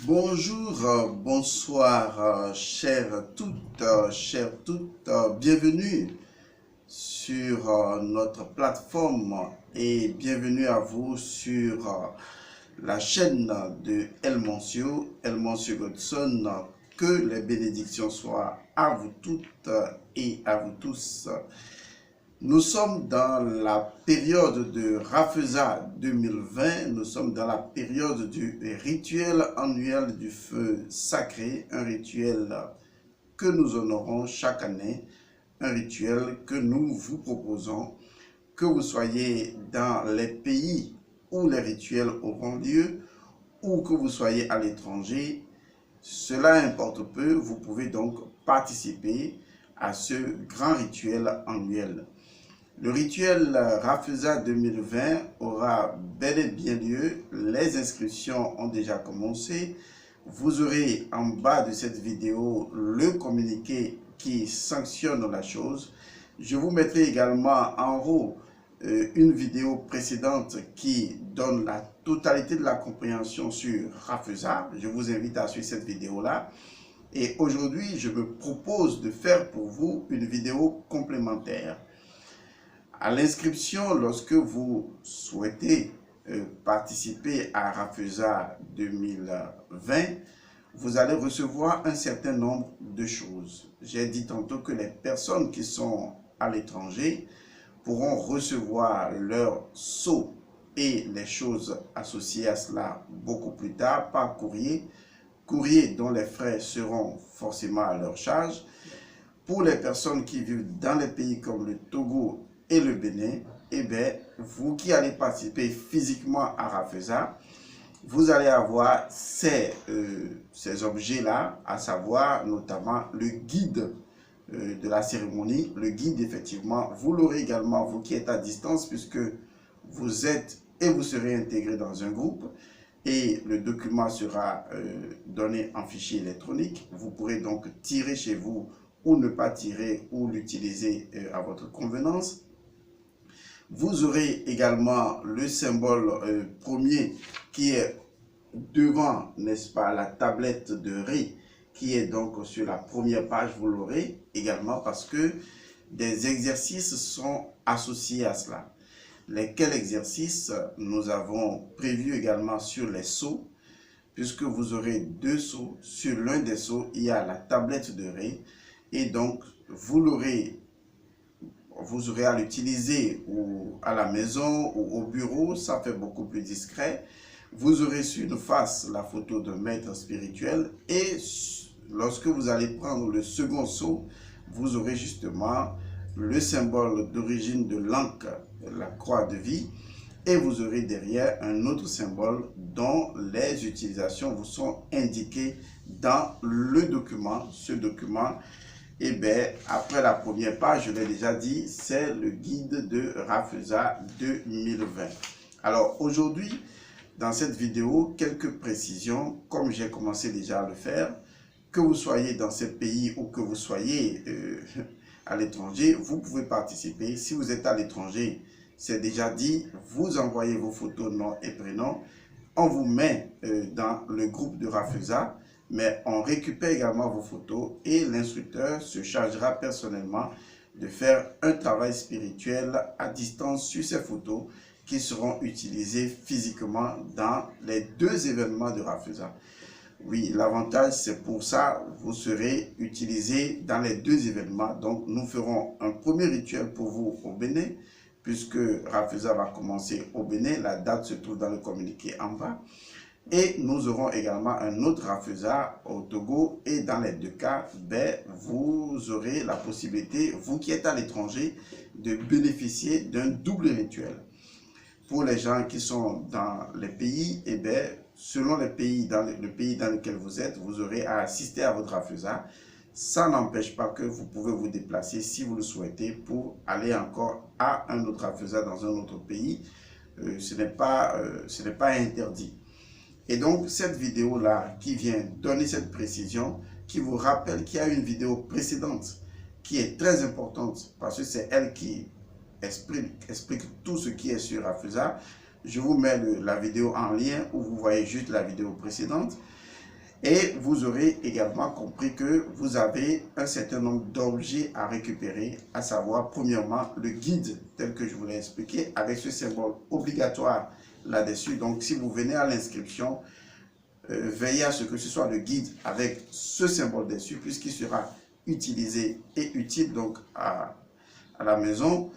Bonjour, bonsoir, chères toutes, bienvenue sur notre plateforme et bienvenue à vous sur la chaîne de El Monsieur Godson. Que les bénédictions soient à vous toutes et à vous tous. Nous sommes dans la période de Rafeza 2020, nous sommes dans la période du rituel annuel du feu sacré, un rituel que nous honorons chaque année, un rituel que nous vous proposons, que vous soyez dans les pays où les rituels auront lieu ou que vous soyez à l'étranger. Cela importe peu, vous pouvez donc participer à ce grand rituel annuel. Le rituel Rafeza 2020 aura bel et bien lieu. Les inscriptions ont déjà commencé. Vous aurez en bas de cette vidéo le communiqué qui sanctionne la chose. Je vous mettrai également en haut une vidéo précédente qui donne la totalité de la compréhension sur Rafeza. Je vous invite à suivre cette vidéo-là. Et aujourd'hui, je me propose de faire pour vous une vidéo complémentaire. À l'inscription, lorsque vous souhaitez participer à Rafeza 2020, vous allez recevoir un certain nombre de choses. J'ai dit tantôt que les personnes qui sont à l'étranger pourront recevoir leur sceau et les choses associées à cela beaucoup plus tard par courrier, courrier dont les frais seront forcément à leur charge. Pour les personnes qui vivent dans les pays comme le Togo et le Bénin, eh bien, vous qui allez participer physiquement à Rafeza, vous allez avoir ces objets-là, à savoir notamment le guide de la cérémonie. Le guide, effectivement, vous l'aurez également, vous qui êtes à distance, puisque vous êtes et vous serez intégré dans un groupe. Et le document sera donné en fichier électronique. Vous pourrez donc tirer chez vous ou ne pas tirer ou l'utiliser à votre convenance. Vous aurez également le symbole premier qui est devant, n'est-ce pas, la tablette de riz qui est donc sur la première page. Vous l'aurez également parce que des exercices sont associés à cela. Lesquels exercices nous avons prévu également sur les sceaux, puisque vous aurez deux sceaux. Sur l'un des sceaux, il y a la tablette de riz et donc vous aurez à l'utiliser à la maison ou au bureau, ça fait beaucoup plus discret. Vous aurez sur une face la photo d'un maître spirituel et lorsque vous allez prendre le second sceau, vous aurez justement le symbole d'origine de l'Ankh, la croix de vie, et vous aurez derrière un autre symbole dont les utilisations vous sont indiquées dans le document. Ce document, eh bien, après la première page, je l'ai déjà dit, c'est le guide de Rafeza 2020. Alors aujourd'hui, dans cette vidéo, quelques précisions, comme j'ai commencé déjà à le faire. Que vous soyez dans ces pays ou que vous soyez à l'étranger, vous pouvez participer. Si vous êtes à l'étranger, c'est déjà dit, vous envoyez vos photos, nom et prénom. On vous met dans le groupe de Rafeza, mais on récupère également vos photos et l'instructeur se chargera personnellement de faire un travail spirituel à distance sur ces photos qui seront utilisées physiquement dans les deux événements de Rafeza. Oui, l'avantage, c'est pour ça, vous serez utilisé dans les deux événements. Donc, nous ferons un premier rituel pour vous au Bénin, puisque Rafeza va commencer au Bénin. La date se trouve dans le communiqué en bas. Et nous aurons également un autre Rafeza au Togo. Et dans les deux cas, ben, vous aurez la possibilité, vous qui êtes à l'étranger, de bénéficier d'un double rituel. Pour les gens qui sont dans les pays, eh bien, selon le pays dans lequel vous êtes, vous aurez à assister à votre Rafeza. Ça n'empêche pas que vous pouvez vous déplacer si vous le souhaitez pour aller encore à un autre Rafeza dans un autre pays. Ce n'est pas interdit. Et donc, cette vidéo-là qui vient donner cette précision, qui vous rappelle qu'il y a une vidéo précédente qui est très importante parce que c'est elle qui explique tout ce qui est sur Rafeza. Je vous mets la vidéo en lien où vous voyez juste la vidéo précédente. Et vous aurez également compris que vous avez un certain nombre d'objets à récupérer, à savoir premièrement le guide tel que je vous l'ai expliqué avec ce symbole obligatoire là-dessus. Donc si vous venez à l'inscription, veillez à ce que ce soit le guide avec ce symbole dessus puisqu'il sera utilisé et utile donc à la maison.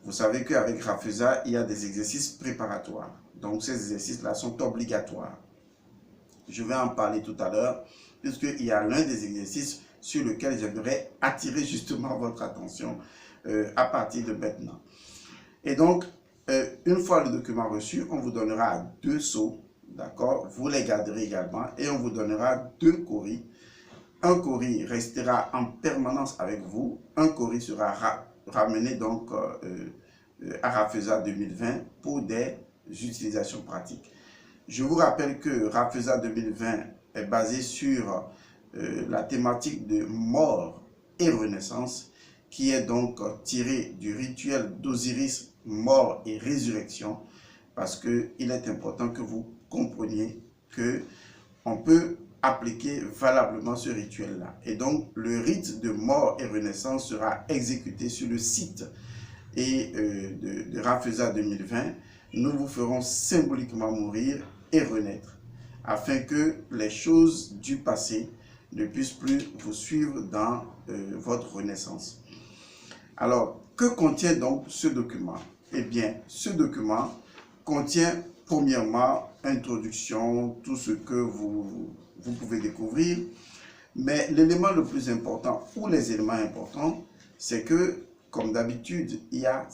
Vous savez qu'avec Rafeza, il y a des exercices préparatoires. Donc ces exercices-là sont obligatoires. Je vais en parler tout à l'heure, puisqu'il y a l'un des exercices sur lequel j'aimerais attirer justement votre attention à partir de maintenant. Et donc, une fois le document reçu, on vous donnera 2 seaux, d'accord? Vous les garderez également et on vous donnera 2 coris. Un coris restera en permanence avec vous. Un coris sera ramené donc à Rafeza 2020 pour des utilisations pratiques. Je vous rappelle que Rafeza 2020 est basé sur la thématique de mort et renaissance, qui est donc tiré du rituel d'Osiris, mort et résurrection, parce qu'il est important que vous compreniez qu'on peut appliquer valablement ce rituel-là. Et donc, le rite de mort et renaissance sera exécuté sur le site de Rafeza 2020. Nous vous ferons symboliquement mourir et renaître, afin que les choses du passé ne puissent plus vous suivre dans votre renaissance. Alors, que contient donc ce document? Eh bien, ce document contient premièrement introduction, tout ce que vous pouvez découvrir, mais l'élément le plus important, ou les éléments importants, c'est que, comme d'habitude, il y a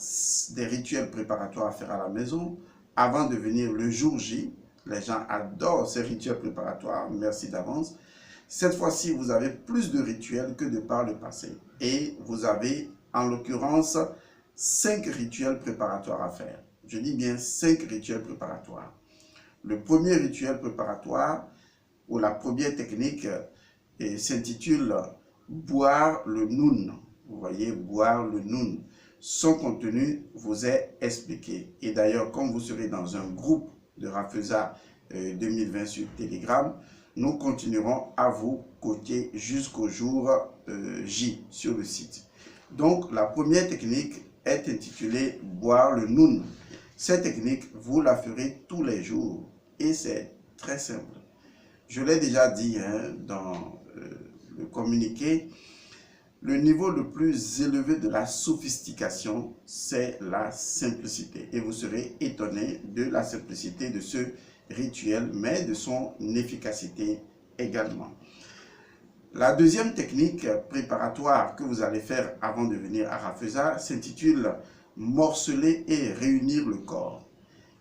des rituels préparatoires à faire à la maison avant de venir le jour J. Les gens adorent ces rituels préparatoires, merci d'avance. Cette fois-ci, vous avez plus de rituels que de par le passé. Et vous avez, en l'occurrence, 5 rituels préparatoires à faire. Je dis bien 5 rituels préparatoires. Le premier rituel préparatoire, ou la première technique, s'intitule « Boire le Noun ». Vous voyez, boire le Noun. Son contenu vous est expliqué. Et d'ailleurs, comme vous serez dans un groupe de Rafeza 2020 sur Telegram, nous continuerons à vous coacher jusqu'au jour J sur le site. Donc, la première technique est intitulée « Boire le Noun ». Cette technique, vous la ferez tous les jours et c'est très simple. Je l'ai déjà dit dans le communiqué, le niveau le plus élevé de la sophistication, c'est la simplicité. Et vous serez étonné de la simplicité de ce rituel, mais de son efficacité également. La deuxième technique préparatoire que vous allez faire avant de venir à Rafeza s'intitule « Morceler et réunir le corps ».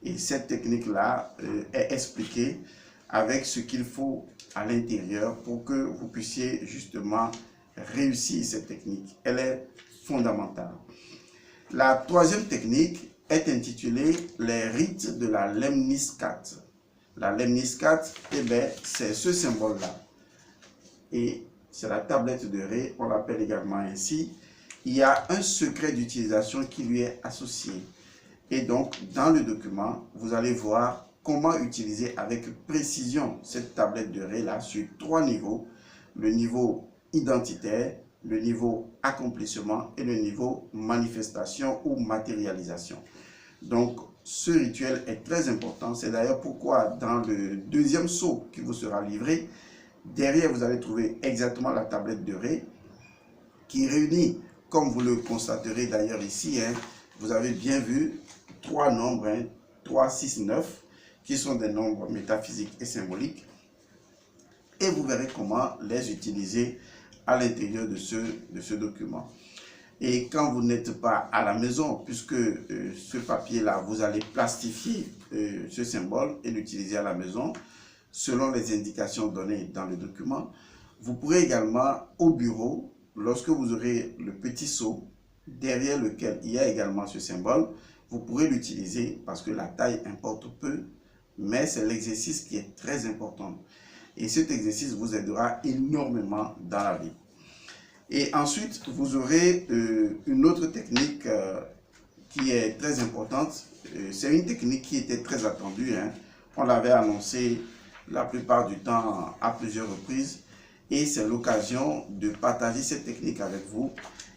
Et cette technique-là est expliquée avec ce qu'il faut à l'intérieur pour que vous puissiez justement réussir cette technique. Elle est fondamentale. La troisième technique est intitulée « Les rites de la Lemniscat ». La Lemniscat, eh bien, c'est ce symbole-là. Et c'est la tablette de Ré, on l'appelle également ainsi. Il y a un secret d'utilisation qui lui est associé. Et donc, dans le document, vous allez voir comment utiliser avec précision cette tablette de Ré-là sur 3 niveaux. Le niveau identitaire, le niveau accomplissement et le niveau manifestation ou matérialisation. Donc, ce rituel est très important. C'est d'ailleurs pourquoi dans le deuxième seau qui vous sera livré, derrière vous allez trouver exactement la tablette de Ré qui réunit, comme vous le constaterez d'ailleurs ici, vous avez bien vu 3 nombres, 3, 6, 9, qui sont des nombres métaphysiques et symboliques. Et vous verrez comment les utiliser à l'intérieur de ce document. Et quand vous n'êtes pas à la maison, puisque ce papier-là, vous allez plastifier ce symbole et l'utiliser à la maison, selon les indications données dans le document, vous pourrez également, au bureau, lorsque vous aurez le petit seau, derrière lequel il y a également ce symbole, vous pourrez l'utiliser parce que la taille importe peu, mais c'est l'exercice qui est très important. Et cet exercice vous aidera énormément dans la vie. Et ensuite, vous aurez une autre technique qui est très importante. C'est une technique qui était très attendue. On l'avait annoncé la plupart du temps à plusieurs reprises et c'est l'occasion de partager cette technique avec vous.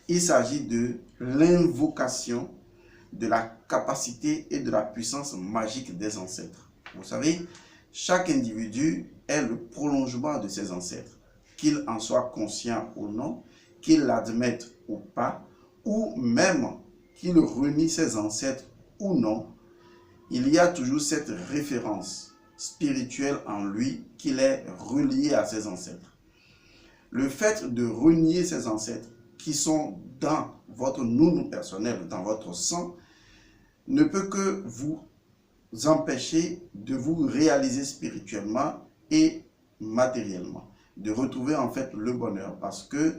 Il s'agit de l'invocation de la capacité et de la puissance magique des ancêtres. Vous savez, chaque individu est le prolongement de ses ancêtres, qu'il en soit conscient ou non, qu'il l'admette ou pas, ou même qu'il renie ses ancêtres ou non. Il y a toujours cette référence spirituelle en lui qu'il est relié à ses ancêtres. Le fait de renier ses ancêtres qui sont dans votre nounou personnel, dans votre sang, ne peut que vous empêcher de vous réaliser spirituellement et matériellement, de retrouver en fait le bonheur parce que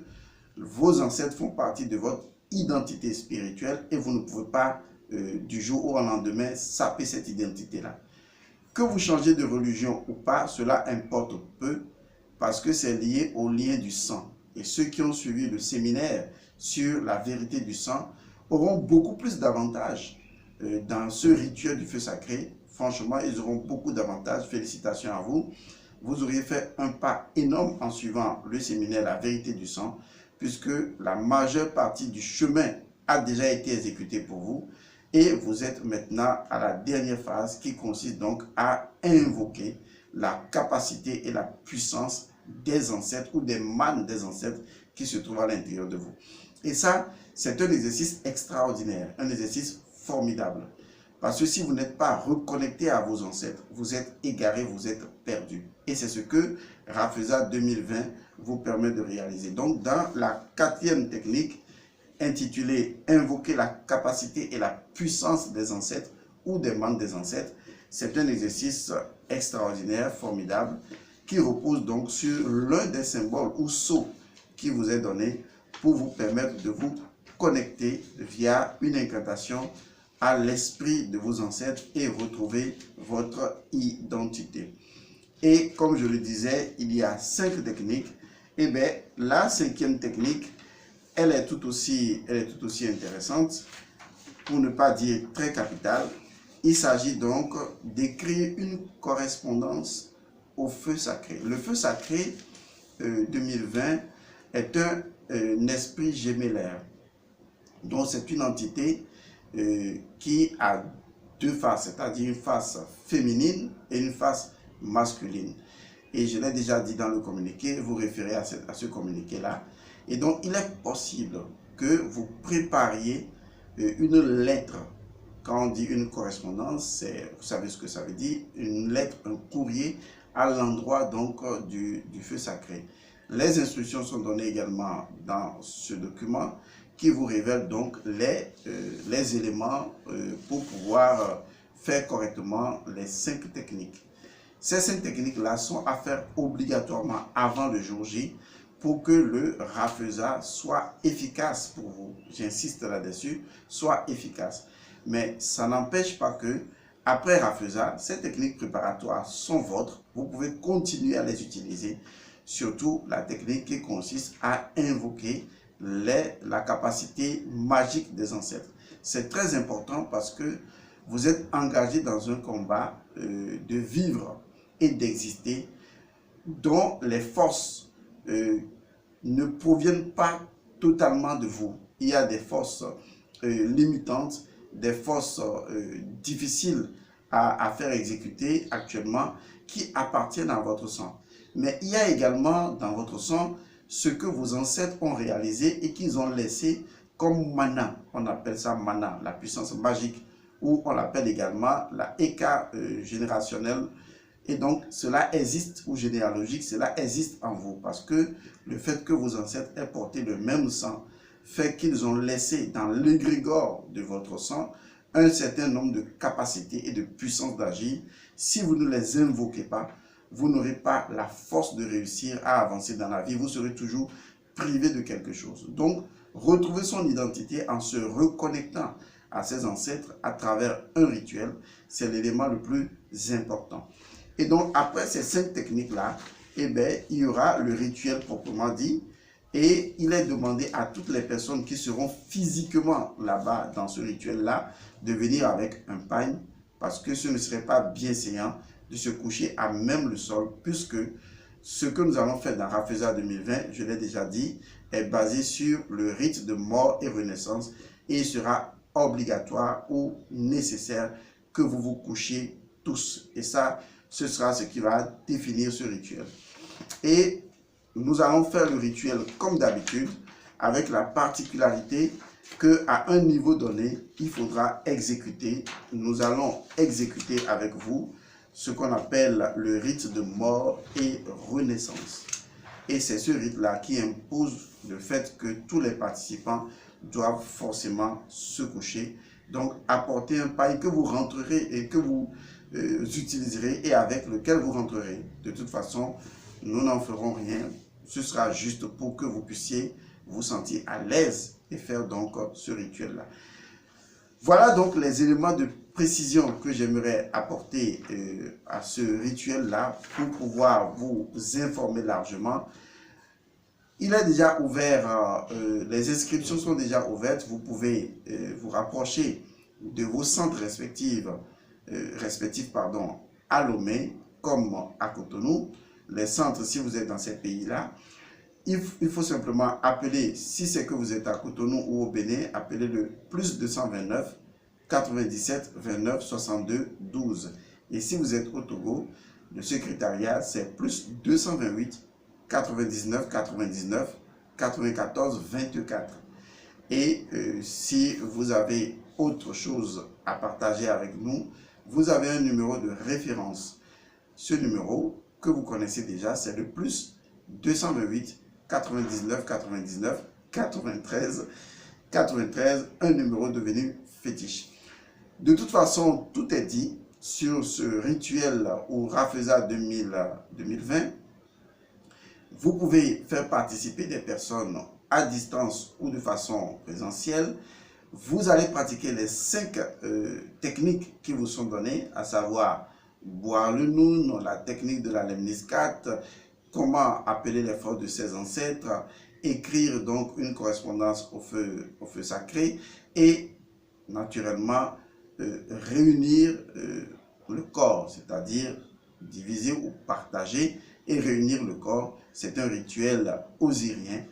vos ancêtres font partie de votre identité spirituelle et vous ne pouvez pas du jour au lendemain saper cette identité-là. Que vous changez de religion ou pas, cela importe peu parce que c'est lié au lien du sang. Et ceux qui ont suivi le séminaire sur la vérité du sang auront beaucoup plus d'avantages dans ce rituel du feu sacré. Franchement, ils auront beaucoup d'avantages. Félicitations à vous. Vous auriez fait un pas énorme en suivant le séminaire La vérité du sang, puisque la majeure partie du chemin a déjà été exécutée pour vous. Et vous êtes maintenant à la dernière phase qui consiste donc à invoquer la capacité et la puissance des ancêtres ou des mânes des ancêtres qui se trouvent à l'intérieur de vous. Et ça, c'est un exercice extraordinaire, un exercice formidable. Parce que si vous n'êtes pas reconnecté à vos ancêtres, vous êtes égaré, vous êtes perdu. Et c'est ce que Rafeza 2020 vous permet de réaliser. Donc, dans la quatrième technique, intitulée « Invoquer la capacité et la puissance des ancêtres » ou des membres des ancêtres, c'est un exercice extraordinaire, formidable, qui repose donc sur l'un des symboles ou sceaux qui vous est donné pour vous permettre de vous connecter via une incantation à l'esprit de vos ancêtres et retrouver votre identité. Et comme je le disais, il y a 5 techniques. Et bien, la 5e technique, elle est tout aussi intéressante, pour ne pas dire très capitale. Il s'agit donc d'écrire une correspondance au feu sacré. Le feu sacré 2020 est un esprit gémellaire. Donc c'est une entité qui a 2 faces, c'est-à-dire une face féminine et une face masculine. Et je l'ai déjà dit dans le communiqué, vous référez à ce communiqué-là. Et donc il est possible que vous prépariez une lettre. Quand on dit une correspondance, vous savez ce que ça veut dire, une lettre, un courrier à l'endroit donc du feu sacré. Les instructions sont données également dans ce document qui vous révèle donc les éléments pour pouvoir faire correctement les 5 techniques. Ces 5 techniques-là sont à faire obligatoirement avant le jour J pour que le Rafeza soit efficace pour vous. J'insiste là-dessus, soit efficace. Mais ça n'empêche pas que, après Rafeza, ces techniques préparatoires sont vôtres. Vous pouvez continuer à les utiliser. Surtout la technique qui consiste à invoquer la capacité magique des ancêtres. C'est très important parce que vous êtes engagé dans un combat de vivre et d'exister dont les forces ne proviennent pas totalement de vous. Il y a des forces limitantes, des forces difficiles à faire exécuter actuellement qui appartiennent à votre sang. Mais il y a également dans votre sang ce que vos ancêtres ont réalisé et qu'ils ont laissé comme mana. On appelle ça mana, la puissance magique, ou on l'appelle également la Eka générationnelle. Et donc, cela existe, ou généalogique, cela existe en vous. Parce que le fait que vos ancêtres aient porté le même sang fait qu'ils ont laissé dans l'égrégore de votre sang un certain nombre de capacités et de puissance d'agir. Si vous ne les invoquez pas, vous n'aurez pas la force de réussir à avancer dans la vie. Vous serez toujours privé de quelque chose. Donc, retrouver son identité en se reconnectant à ses ancêtres à travers un rituel, c'est l'élément le plus important. Et donc, après ces 5 techniques-là, eh bien, il y aura le rituel proprement dit. Et il est demandé à toutes les personnes qui seront physiquement là-bas, dans ce rituel-là, de venir avec un pagne, parce que ce ne serait pas bien séant de se coucher à même le sol, puisque ce que nous allons faire dans Rafeza 2020, je l'ai déjà dit, est basé sur le rite de mort et renaissance, et il sera obligatoire ou nécessaire que vous vous couchiez tous. Et ça, ce sera ce qui va définir ce rituel. Et nous allons faire le rituel comme d'habitude, avec la particularité qu'à un niveau donné, il faudra exécuter. Nous allons exécuter avec vous ce qu'on appelle le rite de mort et renaissance. Et c'est ce rite-là qui impose le fait que tous les participants doivent forcément se coucher. Donc, apportez un paille que vous rentrerez et que vous utiliserez et avec lequel vous rentrerez. De toute façon, nous n'en ferons rien. Ce sera juste pour que vous puissiez vous sentir à l'aise et faire donc ce rituel-là. Voilà donc les éléments de précision que j'aimerais apporter à ce rituel-là pour pouvoir vous informer largement. Il est déjà ouvert, les inscriptions sont déjà ouvertes. Vous pouvez vous rapprocher de vos centres respectifs à Lomé comme à Cotonou. Les centres, si vous êtes dans ces pays-là, il faut simplement appeler, si c'est que vous êtes à Cotonou ou au Bénin, appelez le plus 229 97 29 62 12. Et si vous êtes au Togo, le secrétariat, c'est plus 228 99 99 94 24. Et si vous avez autre chose à partager avec nous, vous avez un numéro de référence. Ce numéro que vous connaissez déjà, c'est le plus 228 99 99 93 93, un numéro devenu fétiche. De toute façon, tout est dit sur ce rituel ou Rafeza 2020. Vous pouvez faire participer des personnes à distance ou de façon présentielle. Vous allez pratiquer les 5 techniques qui vous sont données, à savoir boire le noun, la technique de la lemniscate, comment appeler les forces de ses ancêtres, écrire donc une correspondance au feu sacré et naturellement réunir le corps, c'est-à-dire diviser ou partager et réunir le corps. C'est un rituel osirien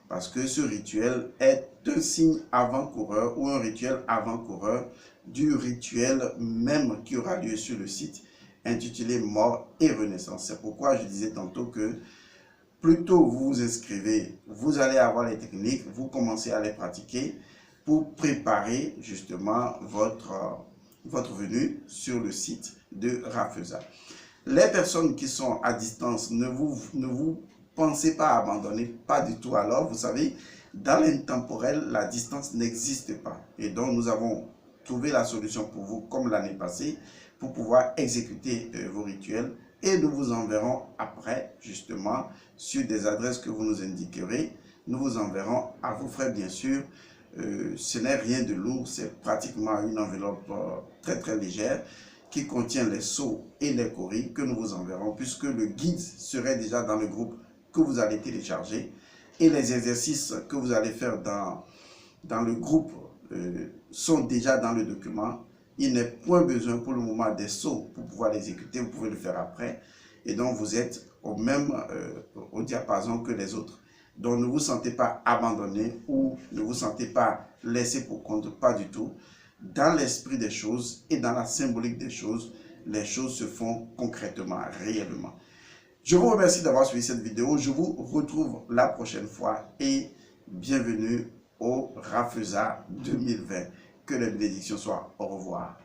parce que ce rituel est un signe avant-coureur ou un rituel avant-coureur du rituel même qui aura lieu sur le site intitulé Mort et Renaissance. C'est pourquoi je disais tantôt que plus tôt vous vous inscrivez, vous allez avoir les techniques, vous commencez à les pratiquer pour préparer justement votre venue sur le site de Rafeza. Les personnes qui sont à distance, ne vous pensez pas abandonner, pas du tout. Alors, vous savez, dans l'intemporel, la distance n'existe pas. Et donc, nous avons trouvé la solution pour vous, comme l'année passée, pour pouvoir exécuter vos rituels. Et nous vous enverrons après, justement, sur des adresses que vous nous indiquerez. Nous vous enverrons à vos frais, bien sûr. Ce n'est rien de lourd, c'est pratiquement une enveloppe très très légère qui contient les sceaux et les coris que nous vous enverrons, puisque le guide serait déjà dans le groupe que vous allez télécharger et les exercices que vous allez faire dans le groupe sont déjà dans le document. Il n'est point besoin pour le moment des sceaux pour pouvoir l'exécuter, vous pouvez le faire après. Et donc vous êtes au diapason que les autres. Donc ne vous sentez pas abandonné ou ne vous sentez pas laissé pour compte, pas du tout. Dans l'esprit des choses et dans la symbolique des choses, les choses se font concrètement, réellement. Je vous remercie d'avoir suivi cette vidéo. Je vous retrouve la prochaine fois et bienvenue au Rafeza 2020. Que les bénédictions soient. Au revoir.